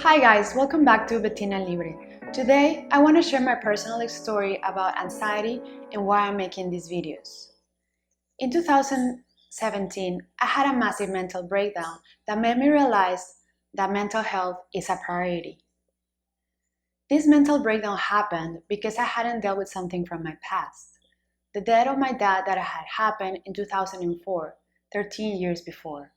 Hi guys, welcome back to Bettina Libre. Today, I want to share my personal story about anxiety and why I'm making these videos. In 2017, I had a massive mental breakdown that made me realize that mental health is a priority. This mental breakdown happened because I hadn't dealt with something from my past. The death of my dad that had happened in 2004, 13 years before.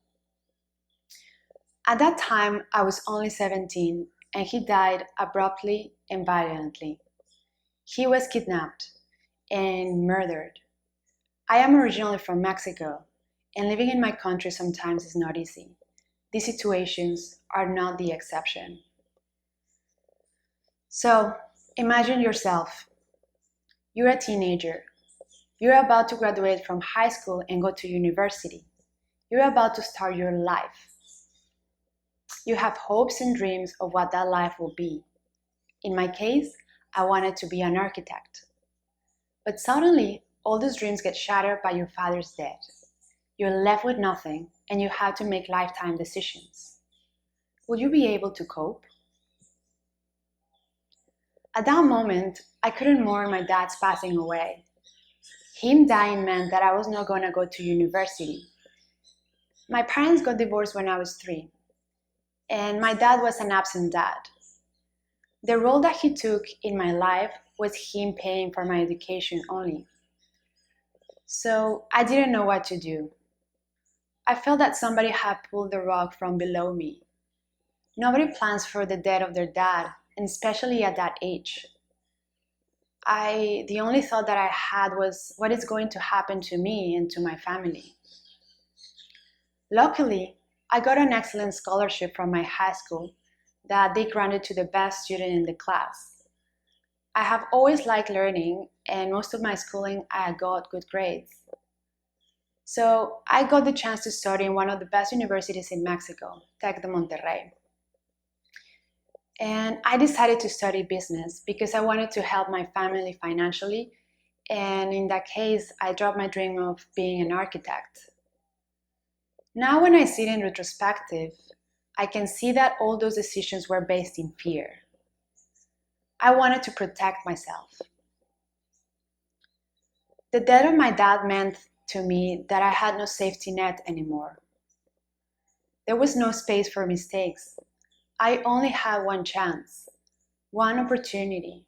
At that time, I was only 17 and he died abruptly and violently. He was kidnapped and murdered. I am originally from Mexico, and living in my country sometimes is not easy. These situations are not the exception. So, imagine yourself. You're a teenager. You're about to graduate from high school and go to university. You're about to start your life. You have hopes and dreams of what that life will be. In my case, I wanted to be an architect. But suddenly, all those dreams get shattered by your father's death. You're left with nothing, and you have to make lifetime decisions. Will you be able to cope? At that moment, I couldn't mourn my dad's passing away. Him dying meant that I was not going to go to university. My parents got divorced when I was 3, and my dad was an absent dad. The role that he took in my life was him paying for my education only. So I didn't know what to do. I felt that somebody had pulled the rug from below me. Nobody plans for the death of their dad, and especially at that age. The only thought that I had was what is going to happen to me and to my family. Luckily, I got an excellent scholarship from my high school that they granted to the best student in the class. I have always liked learning, and most of my schooling I got good grades. So I got the chance to study in one of the best universities in Mexico, Tec de Monterrey. And I decided to study business because I wanted to help my family financially, and in that case, I dropped my dream of being an architect. Now when I see it in retrospective, I can see that all those decisions were based in fear. I wanted to protect myself. The death of my dad meant to me that I had no safety net anymore. There was no space for mistakes. I only had one chance, one opportunity.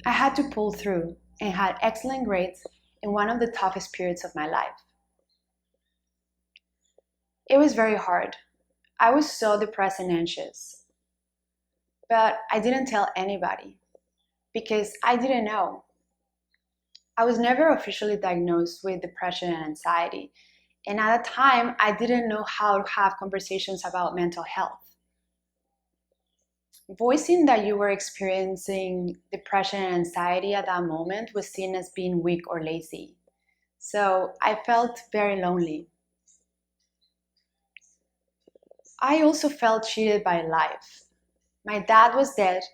I had to pull through and had excellent grades in one of the toughest periods of my life. It was very hard. I was so depressed and anxious. But I didn't tell anybody because I didn't know. I was never officially diagnosed with depression and anxiety, and at the time, I didn't know how to have conversations about mental health. Voicing that you were experiencing depression and anxiety at that moment was seen as being weak or lazy. So I felt very lonely. I also felt cheated by life. My dad was dead,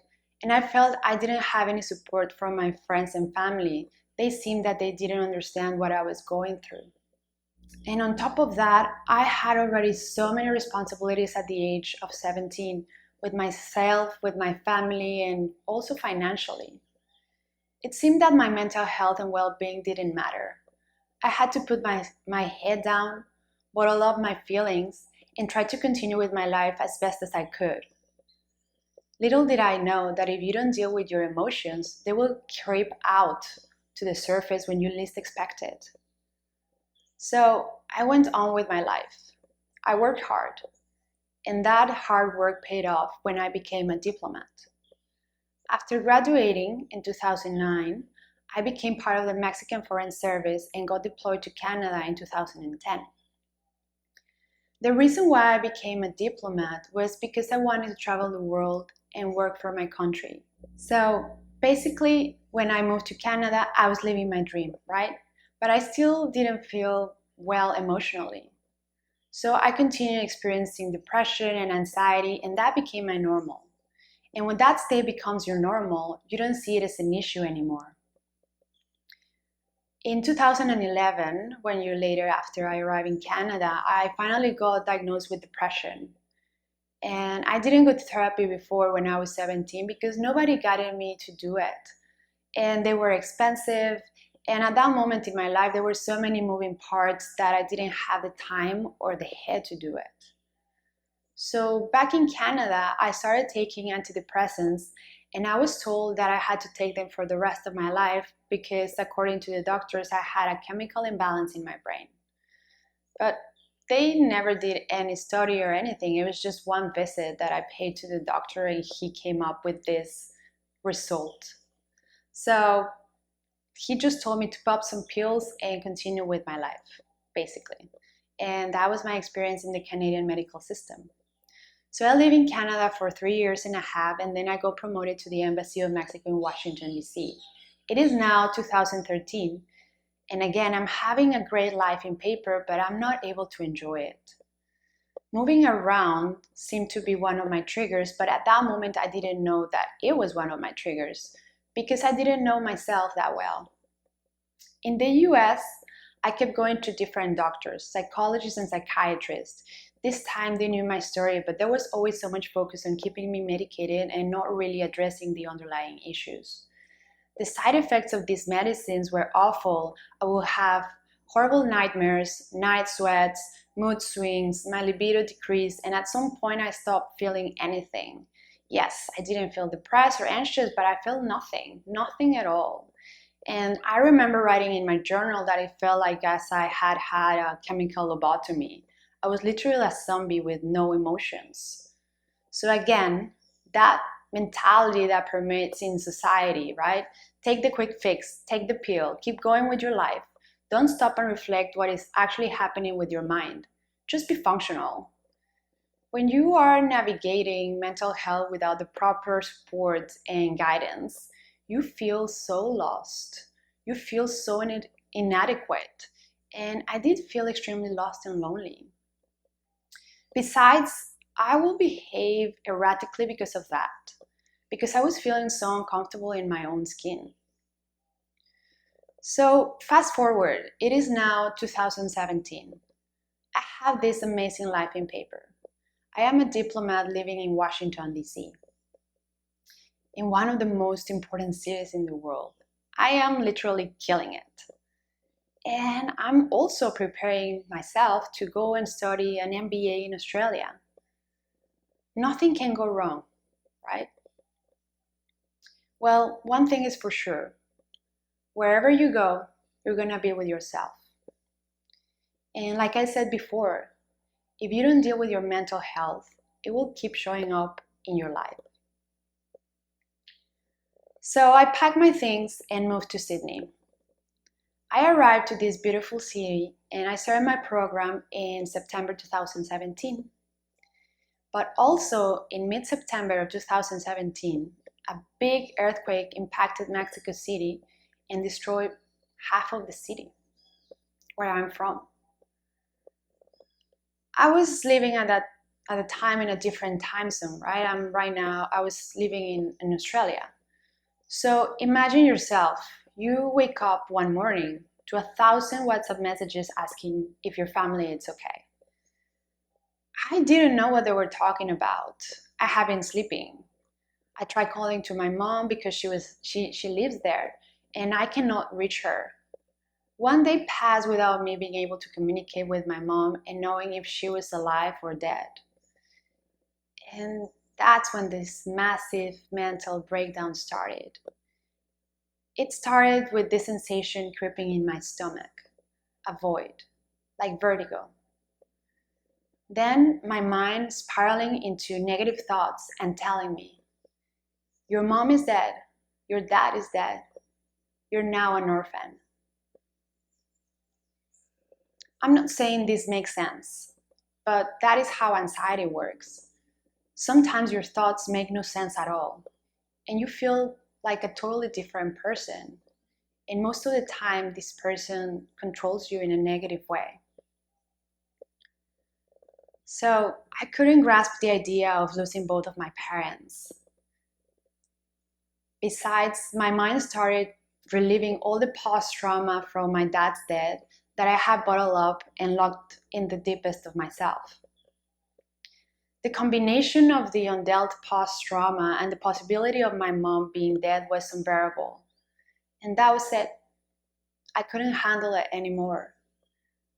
and I felt I didn't have any support from my friends and family. They seemed that they didn't understand what I was going through. And on top of that, I had already so many responsibilities at the age of 17 with myself, with my family, and also financially. It seemed that my mental health and well-being didn't matter. I had to put my head down, bottle up my feelings, and try to continue with my life as best as I could. Little did I know that if you don't deal with your emotions, they will creep out to the surface when you least expect it. So I went on with my life. I worked hard, and that hard work paid off when I became a diplomat. After graduating in 2009, I became part of the Mexican Foreign Service and got deployed to Canada in 2010. The reason why I became a diplomat was because I wanted to travel the world and work for my country. So basically, when I moved to Canada, I was living my dream, right? But I still didn't feel well emotionally. So I continued experiencing depression and anxiety, and that became my normal. And when that state becomes your normal, you don't see it as an issue anymore. In 2011, 1 year later after I arrived in Canada, I finally got diagnosed with depression. And I didn't go to therapy before when I was 17 because nobody guided me to do it. And they were expensive. And at that moment in my life, there were so many moving parts that I didn't have the time or the head to do it. So back in Canada, I started taking antidepressants, and I was told that I had to take them for the rest of my life because, according to the doctors, I had a chemical imbalance in my brain. But they never did any study or anything. It was just one visit that I paid to the doctor, and he came up with this result. So he just told me to pop some pills and continue with my life, basically. And that was my experience in the Canadian medical system. So I live in Canada for 3 years and a half, and then I got promoted to the Embassy of Mexico in Washington, D.C. It is now 2013, and again, I'm having a great life in paper, but I'm not able to enjoy it. Moving around seemed to be one of my triggers, but at that moment, I didn't know that it was one of my triggers because I didn't know myself that well. In the US, I kept going to different doctors, psychologists and psychiatrists. This time they knew my story, but there was always so much focus on keeping me medicated and not really addressing the underlying issues. The side effects of these medicines were awful. I would have horrible nightmares, night sweats, mood swings, my libido decreased, and at some point I stopped feeling anything. Yes, I didn't feel depressed or anxious, but I felt nothing at all. And I remember writing in my journal that it felt like as I had had a chemical lobotomy. I was literally a zombie with no emotions. So again, that mentality that permeates in society, right? Take the quick fix, take the pill, keep going with your life. Don't stop and reflect what is actually happening with your mind. Just be functional. When you are navigating mental health without the proper support and guidance, you feel so lost. You feel so inadequate. And I did feel extremely lost and lonely. Besides, I will behave erratically because of that, because I was feeling so uncomfortable in my own skin. So, fast forward, it is now 2017. I have this amazing life in paper. I am a diplomat living in Washington, D.C., in one of the most important cities in the world. I am literally killing it. And I'm also preparing myself to go and study an MBA in Australia. Nothing can go wrong, right? Well, one thing is for sure. Wherever you go, you're gonna be with yourself. And like I said before, if you don't deal with your mental health, it will keep showing up in your life. So I packed my things and moved to Sydney. I arrived to this beautiful city and I started my program in September 2017. But also in mid-September of 2017, a big earthquake impacted Mexico City and destroyed half of the city where I'm from. I was living at the time in a different time zone, right? I was living in Australia. So imagine yourself, you wake up one morning to 1,000 WhatsApp messages asking if your family is okay. I didn't know what they were talking about. I have been sleeping. I tried calling to my mom because she lives there and I cannot reach her. One day passed without me being able to communicate with my mom and knowing if she was alive or dead. And that's when this massive mental breakdown started. It started with this sensation creeping in my stomach, a void, like vertigo. Then my mind spiraling into negative thoughts and telling me, your mom is dead, your dad is dead, you're now an orphan. I'm not saying this makes sense, but that is how anxiety works. Sometimes your thoughts make no sense at all, and you feel like a totally different person. And most of the time, this person controls you in a negative way. So I couldn't grasp the idea of losing both of my parents. Besides, my mind started reliving all the post-trauma from my dad's death that I had bottled up and locked in the deepest of myself. The combination of the undealt past trauma and the possibility of my mom being dead was unbearable. And that was it. I couldn't handle it anymore.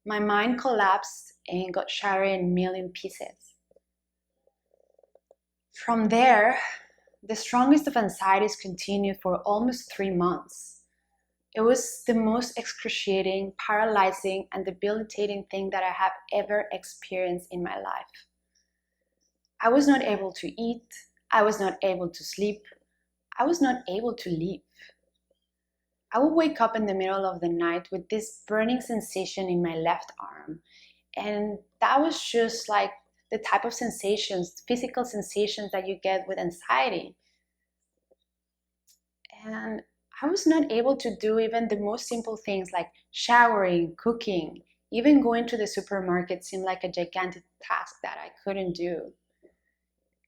My mind collapsed and got shattered in a million pieces. From there, the strongest of anxieties continued for almost 3 months. It was the most excruciating, paralyzing, and debilitating thing that I have ever experienced in my life. I was not able to eat. I was not able to sleep. I was not able to live. I would wake up in the middle of the night with this burning sensation in my left arm. And that was just like the type of sensations, physical sensations that you get with anxiety. And I was not able to do even the most simple things like showering, cooking, even going to the supermarket seemed like a gigantic task that I couldn't do.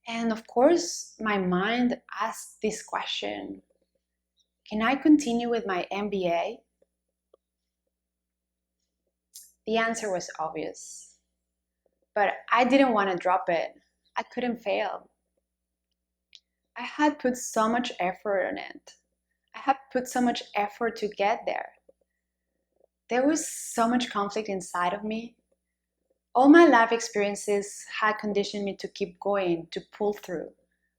And of course, my mind asked this question: can I continue with my MBA? The answer was obvious, but I didn't want to drop it. I couldn't fail. I had put so much effort on it. I had put so much effort to get there. There was so much conflict inside of me. All my life experiences had conditioned me to keep going, to pull through.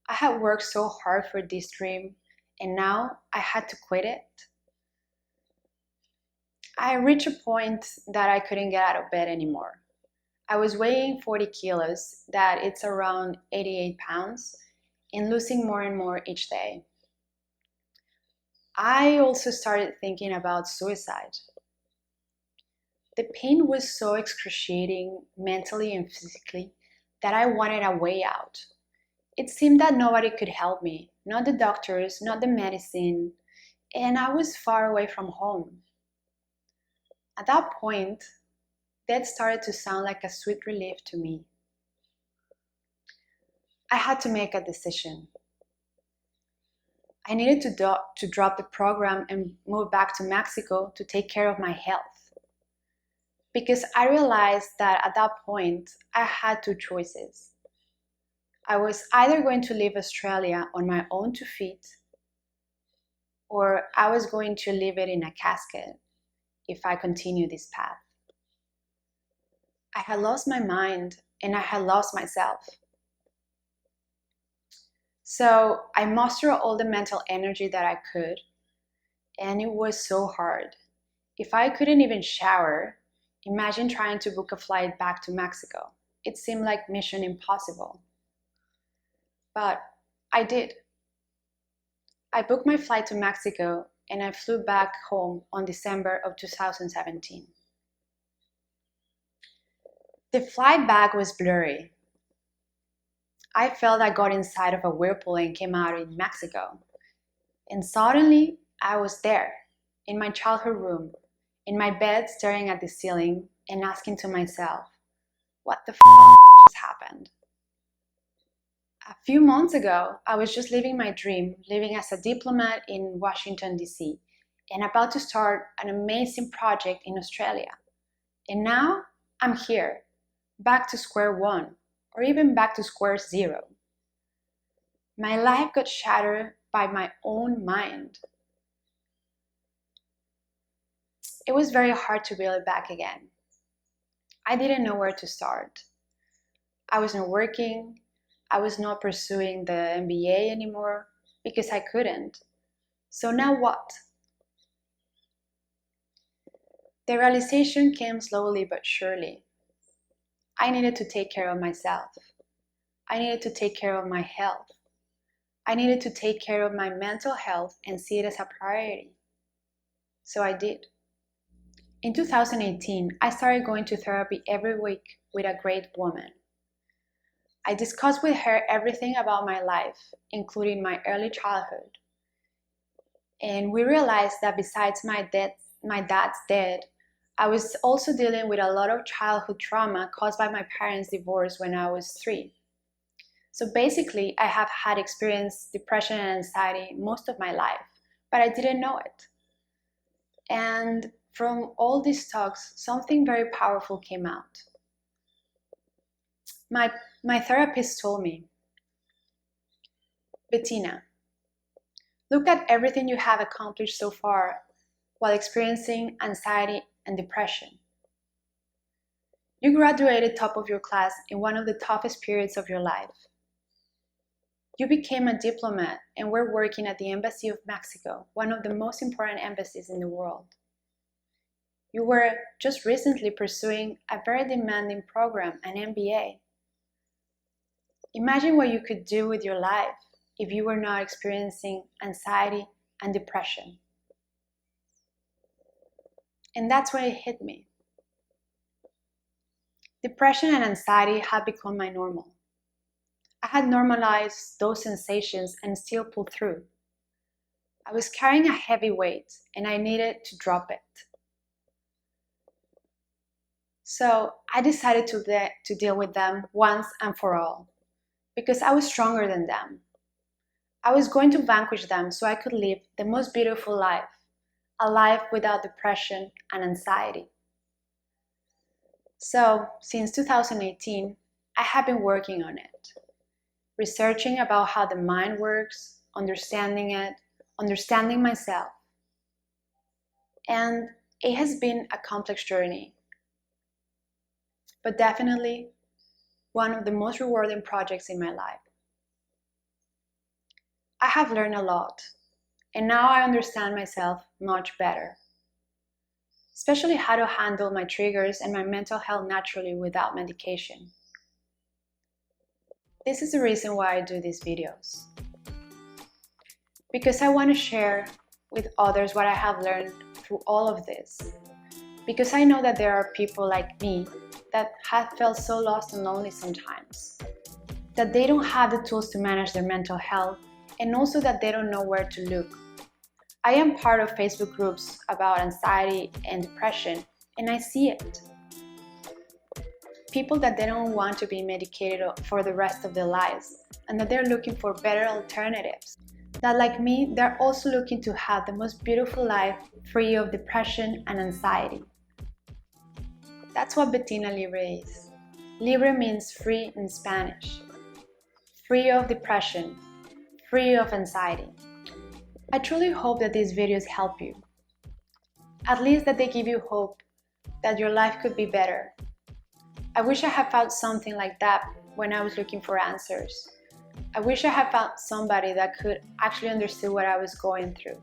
I had worked so hard for this dream, and now I had to quit it. I reached a point that I couldn't get out of bed anymore. I was weighing 40 kilos, that it's around 88 pounds, and losing more and more each day. I also started thinking about suicide. The pain was so excruciating mentally and physically that I wanted a way out. It seemed that nobody could help me, not the doctors, not the medicine, and I was far away from home. At that point, death started to sound like a sweet relief to me. I had to make a decision. I needed to drop the program and move back to Mexico to take care of my health. Because I realized that at that point, I had two choices. I was either going to leave Australia on my own 2 feet, or I was going to leave it in a casket if I continue this path. I had lost my mind and I had lost myself. So I mustered all the mental energy that I could, and it was so hard. If I couldn't even shower, imagine trying to book a flight back to Mexico. It seemed like mission impossible. But I did. I booked my flight to Mexico and I flew back home on December of 2017. The flight back was blurry. I felt I got inside of a whirlpool and came out in Mexico. And suddenly, I was there, in my childhood room, in my bed staring at the ceiling and asking to myself, what the just happened? A few months ago, I was just living my dream, living as a diplomat in Washington, D.C., and about to start an amazing project in Australia. And now, I'm here, back to square one, or even back to square zero. My life got shattered by my own mind. It was very hard to build it back again. I didn't know where to start. I was not working. I was not pursuing the MBA anymore because I couldn't. So now what? The realization came slowly but surely. I needed to take care of myself. I needed to take care of my health. I needed to take care of my mental health and see it as a priority. So I did. In 2018, I started going to therapy every week with a great woman. I discussed with her everything about my life, including my early childhood. And we realized that besides my dad's death, I was also dealing with a lot of childhood trauma caused by my parents' divorce when I was 3. So basically, I have had experienced depression and anxiety most of my life, but I didn't know it. And from all these talks, something very powerful came out. My therapist told me, Bettina, look at everything you have accomplished so far while experiencing anxiety and depression. You graduated top of your class in one of the toughest periods of your life. You became a diplomat and were working at the Embassy of Mexico, one of the most important embassies in the world. You were just recently pursuing a very demanding program, an MBA. Imagine what you could do with your life if you were not experiencing anxiety and depression. And that's when it hit me. Depression and anxiety had become my normal. I had normalized those sensations and still pulled through. I was carrying a heavy weight and I needed to drop it. So I decided to deal with them once and for all, because I was stronger than them. I was going to vanquish them so I could live the most beautiful life, a life without depression and anxiety. So, since 2018, I have been working on it, researching about how the mind works, understanding it, understanding myself. And it has been a complex journey, but definitely one of the most rewarding projects in my life. I have learned a lot, and now I understand myself much better, especially how to handle my triggers and my mental health naturally without medication. This is the reason why I do these videos, because I want to share with others what I have learned through all of this, because I know that there are people like me that have felt so lost and lonely sometimes, that they don't have the tools to manage their mental health, and also that they don't know where to look. I am part of Facebook groups about anxiety and depression, and I see it. People that they don't want to be medicated for the rest of their lives, and that they're looking for better alternatives. That, like me, they're also looking to have the most beautiful life free of depression and anxiety. That's what Bettina Libre is. Libre means free in Spanish. Free of depression, free of anxiety. I truly hope that these videos help you. At least that they give you hope that your life could be better. I wish I had found something like that when I was looking for answers. I wish I had found somebody that could actually understand what I was going through.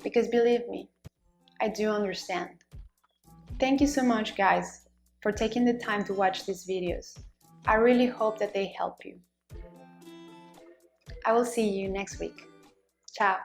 Because believe me, I do understand. Thank you so much, guys, for taking the time to watch these videos. I really hope that they help you. I will see you next week. Ciao.